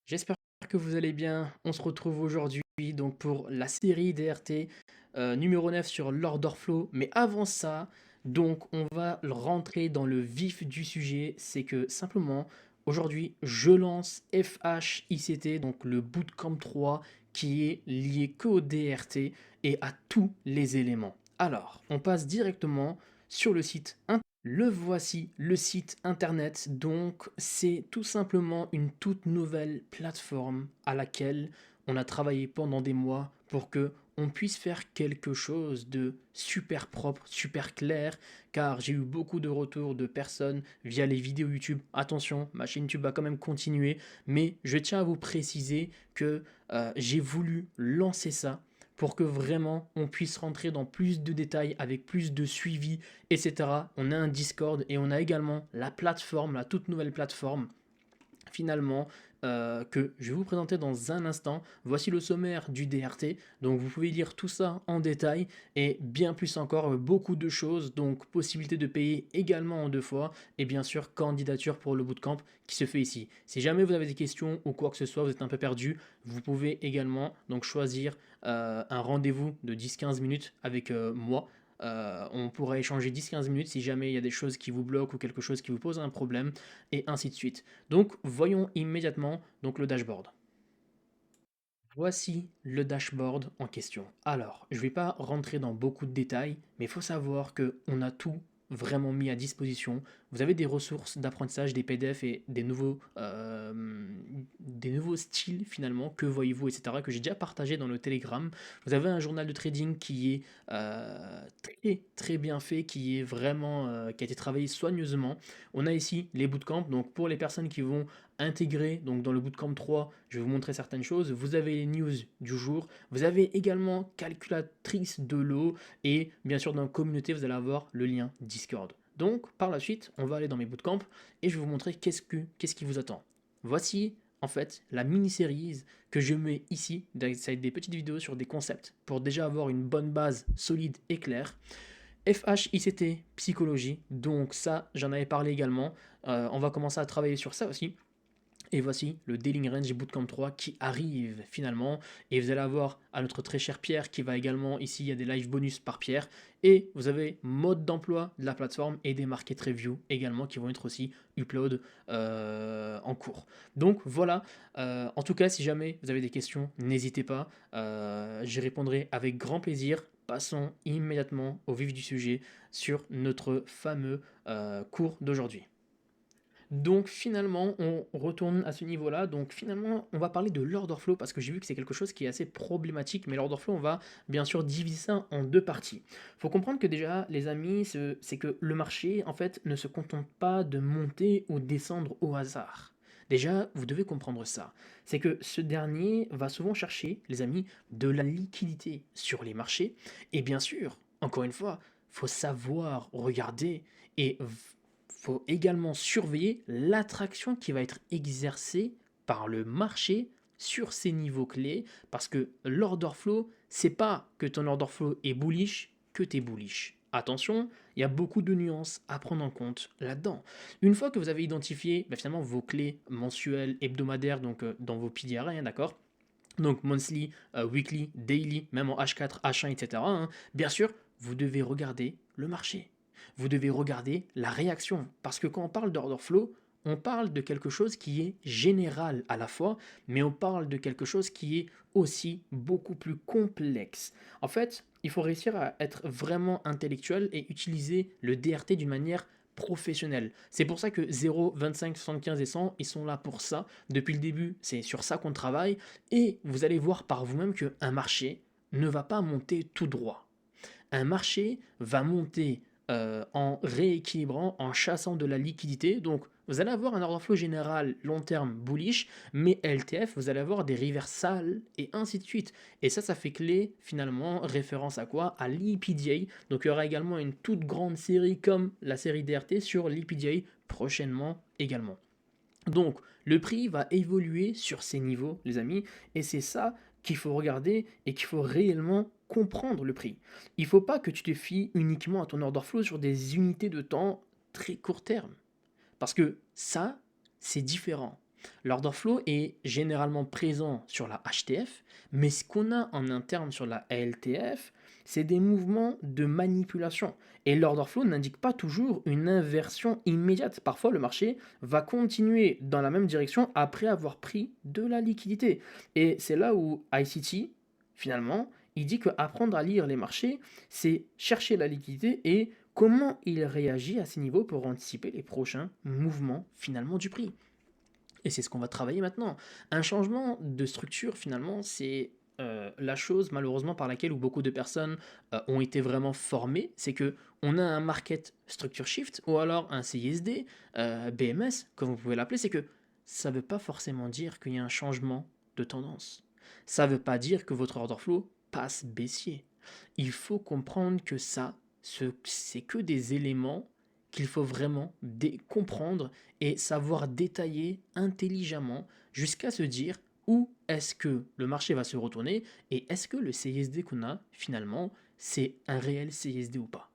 J'espère que vous allez bien. On se retrouve aujourd'hui donc pour la série DRT numéro 9 sur l'order flow. Mais avant ça, donc on va rentrer dans le vif du sujet. C'est que simplement aujourd'hui je lance FHICT, donc le Bootcamp 3 qui est lié qu'au DRT et à tous les éléments. Alors, on passe directement sur le site. Le voici, le site internet. Donc, c'est tout simplement une toute nouvelle plateforme à laquelle on a travaillé pendant des mois pour que on puisse faire quelque chose de super propre, super clair, car j'ai eu beaucoup de retours de personnes via les vidéos YouTube. Attention, ma chaîne YouTube va quand même continuer, mais je tiens à vous préciser que j'ai voulu lancer ça pour que vraiment on puisse rentrer dans plus de détails avec plus de suivi, etc. On a un Discord et on a également la plateforme, la toute nouvelle plateforme finalement que je vais vous présenter dans un instant. Voici le sommaire du DRT, donc vous pouvez lire tout ça en détail et bien plus encore, beaucoup de choses, donc possibilité de payer également en 2 fois et bien sûr candidature pour le bootcamp qui se fait ici. Si jamais vous avez des questions ou quoi que ce soit, vous êtes un peu perdu, vous pouvez également donc choisir un rendez-vous de 10-15 minutes avec moi. On pourra échanger 10-15 minutes si jamais il y a des choses qui vous bloquent ou quelque chose qui vous pose un problème, et ainsi de suite. Donc voyons immédiatement donc le dashboard. Voici le dashboard en question. Alors, je ne vais pas rentrer dans beaucoup de détails, mais il faut savoir qu'on a tout vraiment mis à disposition. Vous avez des ressources d'apprentissage, des PDF et des nouveaux styles finalement, que voyez-vous, etc., que j'ai déjà partagé dans le Telegram. Vous avez un journal de trading qui est très très bien fait, qui est vraiment qui a été travaillé soigneusement. On a ici les bootcamps, donc pour les personnes qui vont intégrer donc dans le bootcamp 3, je vais vous montrer certaines choses. Vous avez les news du jour, vous avez également calculatrice de l'eau et bien sûr dans la communauté, vous allez avoir le lien Discord. Donc par la suite, on va aller dans mes bootcamps et je vais vous montrer qu'est-ce qui vous attend. Voici en fait la mini-série que je mets ici. Ça va être des petites vidéos sur des concepts pour déjà avoir une bonne base solide et claire. FHICT psychologie, donc ça j'en avais parlé également. On va commencer à travailler sur ça aussi. Et voici le Dealing Range Bootcamp 3 qui arrive finalement. Et vous allez avoir à notre très cher Pierre qui va également, ici il y a des live bonus par Pierre. Et vous avez mode d'emploi de la plateforme et des market reviews également qui vont être aussi upload en cours. Donc voilà, en tout cas si jamais vous avez des questions, n'hésitez pas, j'y répondrai avec grand plaisir. Passons immédiatement au vif du sujet sur notre fameux cours d'aujourd'hui. Donc finalement, on retourne à ce niveau-là. Donc finalement, on va parler de l'order flow parce que j'ai vu que c'est quelque chose qui est assez problématique. Mais l'order flow, on va bien sûr diviser ça en 2 parties. Il faut comprendre que déjà, les amis, c'est que le marché, en fait, ne se contente pas de monter ou descendre au hasard. Déjà, vous devez comprendre ça. C'est que ce dernier va souvent chercher, les amis, de la liquidité sur les marchés. Et bien sûr, encore une fois, faut savoir regarder et faut également surveiller l'attraction qui va être exercée par le marché sur ces niveaux clés parce que l'order flow, c'est pas que ton order flow est bullish que tu es bullish. Attention, il y a beaucoup de nuances à prendre en compte là-dedans. Une fois que vous avez identifié finalement vos clés mensuelles, hebdomadaires, donc dans vos PDR, hein, d'accord, donc monthly, weekly, daily, même en H4, H1, etc. Hein, bien sûr, vous devez regarder le marché. Vous devez regarder la réaction. Parce que quand on parle d'order flow, on parle de quelque chose qui est général à la fois, mais on parle de quelque chose qui est aussi beaucoup plus complexe. En fait, il faut réussir à être vraiment intellectuel et utiliser le DRT d'une manière professionnelle. C'est pour ça que 0, 25, 75 et 100, ils sont là pour ça. Depuis le début, c'est sur ça qu'on travaille. Et vous allez voir par vous-même qu'un marché ne va pas monter tout droit. Un marché va monter en rééquilibrant, en chassant de la liquidité. Donc, vous allez avoir un order flow général long terme bullish, mais LTF, vous allez avoir des reversals et ainsi de suite. Et ça fait clé finalement référence à quoi? À l'EPDA. Donc, il y aura également une toute grande série comme la série DRT sur l'EPDA prochainement également. Donc, le prix va évoluer sur ces niveaux, les amis, et c'est ça qu'il faut regarder et qu'il faut réellement comprendre le prix. Il ne faut pas que tu te fies uniquement à ton order flow sur des unités de temps très court terme, parce que ça, c'est différent. L'order flow est généralement présent sur la HTF, mais ce qu'on a en interne sur la LTF, c'est des mouvements de manipulation. Et l'order flow n'indique pas toujours une inversion immédiate. Parfois, le marché va continuer dans la même direction après avoir pris de la liquidité. Et c'est là où ICT, finalement, il dit qu'apprendre à lire les marchés, c'est chercher la liquidité et comment il réagit à ces niveaux pour anticiper les prochains mouvements finalement du prix. Et c'est ce qu'on va travailler maintenant. Un changement de structure, finalement, c'est la chose malheureusement par laquelle où beaucoup de personnes ont été vraiment formées, c'est que on a un market structure shift ou alors un CISD, BMS, comme vous pouvez l'appeler, c'est que ça ne veut pas forcément dire qu'il y a un changement de tendance. Ça ne veut pas dire que votre order flow passe baissier. Il faut comprendre que ça, c'est que des éléments qu'il faut vraiment comprendre et savoir détailler intelligemment jusqu'à se dire où est-ce que le marché va se retourner et est-ce que le CSD qu'on a finalement c'est un réel CSD ou pas.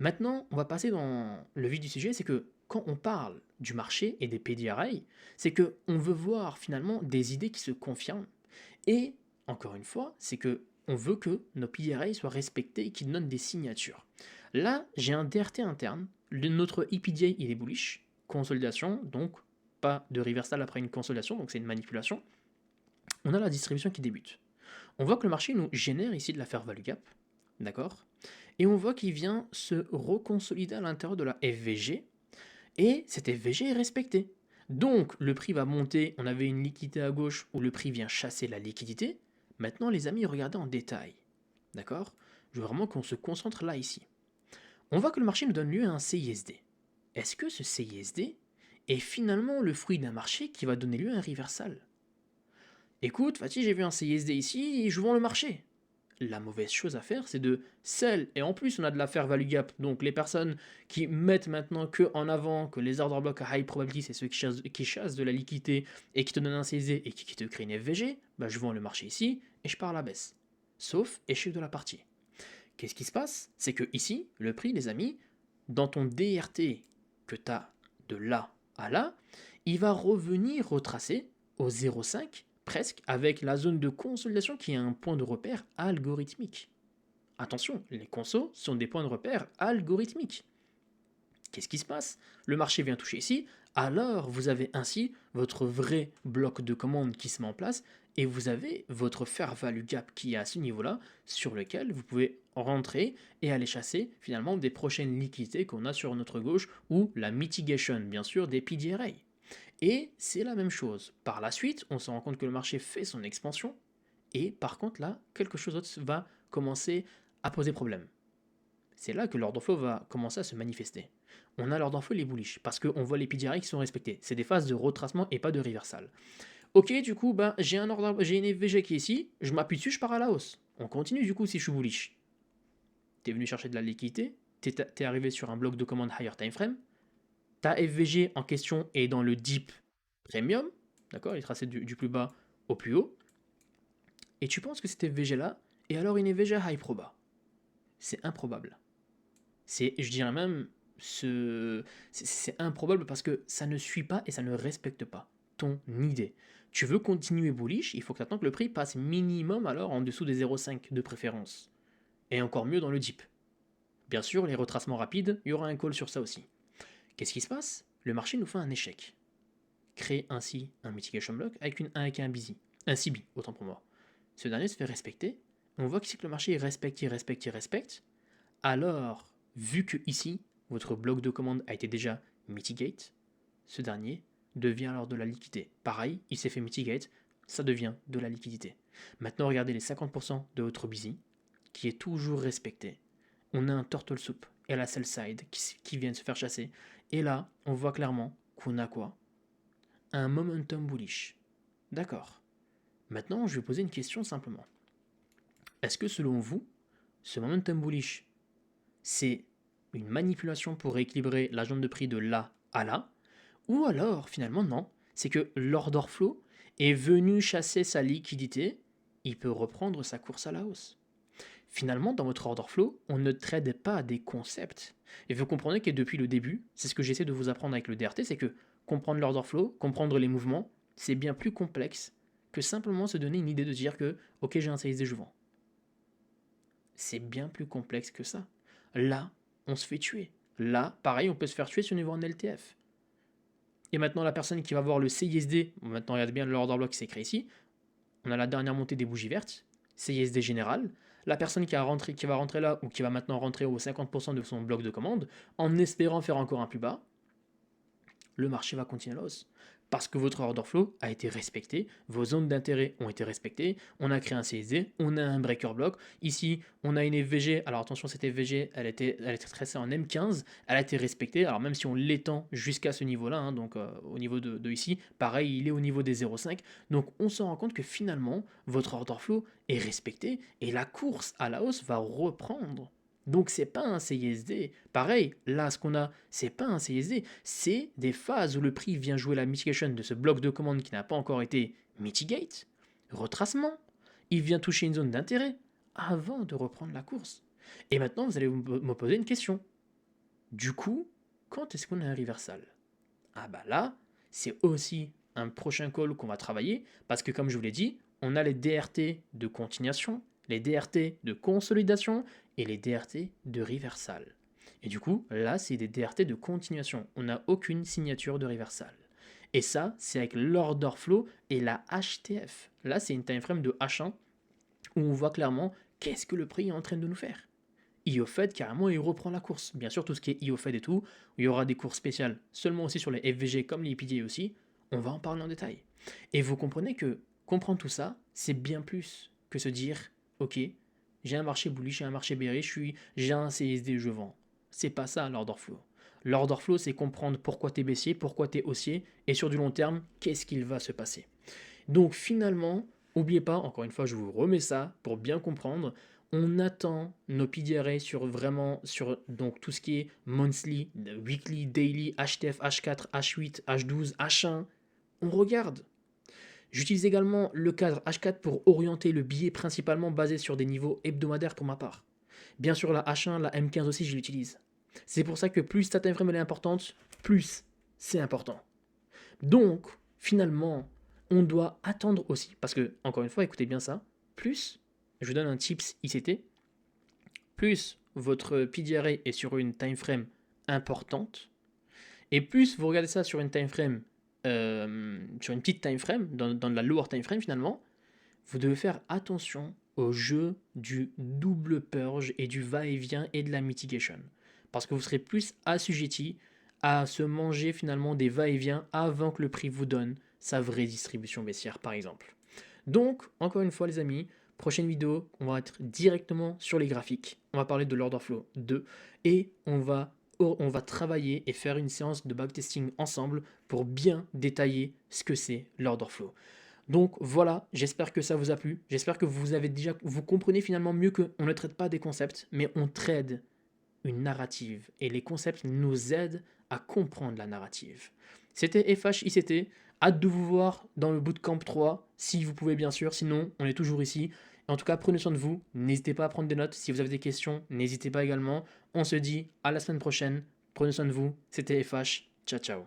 Maintenant, on va passer dans le vif du sujet, c'est que quand on parle du marché et des PDRI, c'est que on veut voir finalement des idées qui se confirment et encore une fois, c'est que on veut que nos PDRI soient respectés et qu'ils donnent des signatures. Là, j'ai un DRT interne. Notre EPDA, il est bullish. Consolidation, donc pas de reversal après une consolidation, donc c'est une manipulation. On a la distribution qui débute. On voit que le marché nous génère ici de la fair value gap, d'accord. Et on voit qu'il vient se reconsolider à l'intérieur de la FVG, et cette FVG est respectée. Donc le prix va monter, on avait une liquidité à gauche où le prix vient chasser la liquidité. Maintenant les amis, regardez en détail, d'accord. Je veux vraiment qu'on se concentre là ici. On voit que le marché nous donne lieu à un CISD. Est-ce que ce CISD est finalement le fruit d'un marché qui va donner lieu à un reversal? Écoute, Fatih, j'ai vu un CISD ici et je vends le marché. La mauvaise chose à faire, c'est de sell, et en plus on a de la fair value gap, donc les personnes qui mettent maintenant que en avant que les order blocks à high probability, c'est ceux qui chassent de la liquidité et qui te donnent un CISD et qui te créent une FVG, bah je vends le marché ici et je pars à la baisse. Sauf échec de la partie. Qu'est-ce qui se passe? C'est que ici, le prix, les amis, dans ton DRT que tu as de là à là, il va revenir retracer au 0,5 presque avec la zone de consolidation qui est un point de repère algorithmique. Attention, les consos sont des points de repère algorithmiques. Qu'est-ce qui se passe? Le marché vient toucher ici, alors vous avez ainsi votre vrai bloc de commande qui se met en place et vous avez votre fair value gap qui est à ce niveau-là sur lequel vous pouvez rentrer et aller chasser finalement des prochaines liquidités qu'on a sur notre gauche ou la mitigation bien sûr des PDRA. Et c'est la même chose. Par la suite, on se rend compte que le marché fait son expansion et par contre là, quelque chose d'autre va commencer à poser problème. C'est là que l'ordre flow va commencer à se manifester. On a l'ordre flow les bullish parce qu'on voit les PDRI qui sont respectés. C'est des phases de retracement et pas de reversal. Ok, du coup, ben, j'ai une FVG qui est ici, je m'appuie dessus, je pars à la hausse. On continue du coup si je suis bullish. T'es venu chercher de la liquidité, t'es arrivé sur un bloc de commande higher time frame, ta FVG en question est dans le deep premium, d'accord, il est tracé du plus bas au plus haut, et tu penses que cette FVG là est alors une FVG high proba. C'est improbable. Je dirais même, c'est improbable parce que ça ne suit pas et ça ne respecte pas ton idée. Tu veux continuer bullish, il faut que tu attends que le prix passe minimum alors en dessous des 0,5 de préférence. Et encore mieux dans le dip. Bien sûr, les retracements rapides, il y aura un call sur ça aussi. Qu'est-ce qui se passe? Le marché nous fait un échec. Crée ainsi un mitigation block avec un busy. Un CB, autant pour moi. Ce dernier se fait respecter. On voit qu'ici que le marché il respecte. Alors, vu que ici, votre bloc de commande a été déjà mitigate, ce dernier devient alors de la liquidité. Pareil, il s'est fait mitigate, ça devient de la liquidité. Maintenant, regardez les 50% de votre busy, qui est toujours respecté. On a un turtle soup et la sell side qui viennent se faire chasser. Et là, on voit clairement qu'on a quoi? Un momentum bullish. D'accord. Maintenant, je vais poser une question simplement. Est-ce que selon vous, ce momentum bullish, c'est une manipulation pour rééquilibrer la zone de prix de là à là, ou alors finalement non, c'est que l'order flow est venu chasser sa liquidité, il peut reprendre sa course à la hausse. Finalement, dans votre order flow, on ne trade pas des concepts. Et vous comprenez que depuis le début, c'est ce que j'essaie de vous apprendre avec le DRT, c'est que comprendre l'order flow, comprendre les mouvements, c'est bien plus complexe que simplement se donner une idée de dire que, ok, j'ai un CSD, je vends. C'est bien plus complexe que ça. Là, on se fait tuer. Là, pareil, on peut se faire tuer si on est en LTF. Et maintenant, la personne qui va voir le CISD, maintenant, regarde bien l'order block qui s'est créé ici. On a la dernière montée des bougies vertes, CISD général. La personne qui va rentrer là, ou qui va maintenant rentrer au 50% de son bloc de commande, en espérant faire encore un plus bas, le marché va continuer à la hausse. Parce que votre order flow a été respecté, vos zones d'intérêt ont été respectées, on a créé un CSD, on a un breaker block. Ici, on a une FVG. Alors attention, cette FVG, elle était tracée en M15, elle a été respectée. Alors même si on l'étend jusqu'à ce niveau-là, hein, donc au niveau de ici, pareil, il est au niveau des 0,5. Donc on se rend compte que finalement, votre order flow est respecté et la course à la hausse va reprendre. Donc c'est pas un CISD. Pareil, là ce qu'on a, c'est pas un CISD, c'est des phases où le prix vient jouer la mitigation de ce bloc de commande qui n'a pas encore été mitigate, retracement, il vient toucher une zone d'intérêt avant de reprendre la course. Et maintenant vous allez me poser une question. Du coup, quand est-ce qu'on a un reversal? Ah bah là, c'est aussi un prochain call qu'on va travailler parce que comme je vous l'ai dit, on a les DRT de continuation, les DRT de consolidation et les DRT de reversal. Et du coup, là, c'est des DRT de continuation. On n'a aucune signature de reversal. Et ça, c'est avec l'order flow et la HTF. Là, c'est une time frame de H1 où on voit clairement qu'est-ce que le prix est en train de nous faire. IOFED, carrément, il reprend la course. Bien sûr, tout ce qui est IOFED et tout, il y aura des courses spéciales seulement aussi sur les FVG comme les PDA aussi. On va en parler en détail. Et vous comprenez que comprendre tout ça, c'est bien plus que se dire, ok, j'ai un marché bullish, j'ai un marché bearish, j'ai un CSD, je vends. C'est pas ça l'order flow. L'order flow, c'est comprendre pourquoi tu es baissier, pourquoi tu es haussier, et sur du long terme, qu'est-ce qu'il va se passer. Donc finalement, n'oubliez pas, encore une fois, je vous remets ça pour bien comprendre. On attend nos PDRA sur donc tout ce qui est monthly, weekly, daily, HTF, H4, H8, H12, H1. On regarde. J'utilise également le cadre H4 pour orienter le billet principalement basé sur des niveaux hebdomadaires pour ma part. Bien sûr, la H1, la M15 aussi, je l'utilise. C'est pour ça que plus ta time frame est importante, plus c'est important. Donc, finalement, on doit attendre aussi, parce que, encore une fois, écoutez bien ça, plus, je vous donne un tips ICT, plus votre PDRA est sur une time frame importante, et plus vous regardez ça sur une time frame, sur une petite time frame, dans de la lower time frame finalement, vous devez faire attention au jeu du double purge et du va-et-vient et de la mitigation. Parce que vous serez plus assujetti à se manger finalement des va-et-vient avant que le prix vous donne sa vraie distribution baissière par exemple. Donc, encore une fois les amis, prochaine vidéo, on va être directement sur les graphiques. On va parler de l'order flow 2 et on va travailler et faire une séance de backtesting ensemble pour bien détailler ce que c'est l'order flow. Donc voilà, j'espère que ça vous a plu. J'espère que vous comprenez finalement mieux qu'on ne traite pas des concepts, mais on trade une narrative. Et les concepts nous aident à comprendre la narrative. C'était FHICT. Hâte de vous voir dans le Bootcamp 3, si vous pouvez bien sûr. Sinon, on est toujours ici. En tout cas, prenez soin de vous. N'hésitez pas à prendre des notes. Si vous avez des questions, n'hésitez pas également. On se dit à la semaine prochaine. Prenez soin de vous. C'était FH. Ciao, ciao.